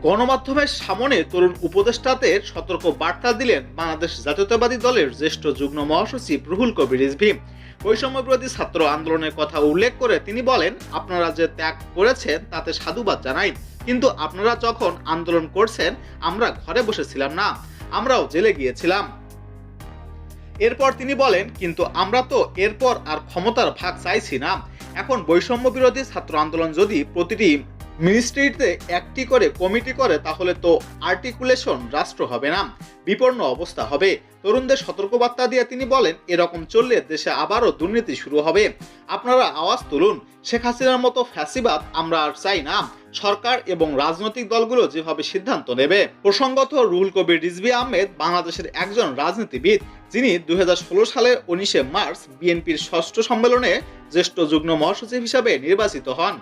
গণমাধ্যমের সামনে তরুণ উপদেষ্টাদের সতর্ক বার্তা দিলেন বাংলাদেশ জাতীয়তাবাদী দলের জ্যেষ্ঠ যুগ্ম মহাসচিব রুহুল কবির রিজভী। বৈষম্য বিরোধী ছাত্র আন্দোলনের কথা উল্লেখ করে তিনি বলেন, আপনারা যে ত্যাগ করেছেন তাতে সাধুবাদ জানাই, কিন্তু আপনারা যখন আন্দোলন করছেন আমরা ঘরে বসেছিলাম না, আমরাও জেলে গিয়েছিলাম। এরপর তিনি বলেন, কিন্তু আমরা তো এরপর আর ক্ষমতার ভাগ চাইছি না। এখন বৈষম্য বিরোধী ছাত্র আন্দোলন যদি প্রতিটি মিনিস্ট্রিতে একটি করে কমিটি করে তাহলে তো আর্টিকুলেশন রাষ্ট্র হবে না, বিপন্ন অবস্থা হবে। তরুণদের সতর্কবার্তা দিয়ে তিনি বলেন, এরকম চললে দেশে আবারও দুর্নীতি শুরু হবে। আপনারা আওয়াজ তুলুন, শেখ হাসিনার মতো ফ্যাসিবাদ আমরা আর চাই না। সরকার এবং রাজনৈতিক দলগুলো যেভাবে সিদ্ধান্ত নেবে। প্রসঙ্গত, রুহুল কবির রিজভী আহমেদ বাংলাদেশের একজন রাজনীতিবিদ, যিনি 2016 সালের 19 মার্চ বিএনপির ষষ্ঠ সম্মেলনে জ্যেষ্ঠ যুগ্ম মহাসচিব হিসাবে নির্বাচিত হন।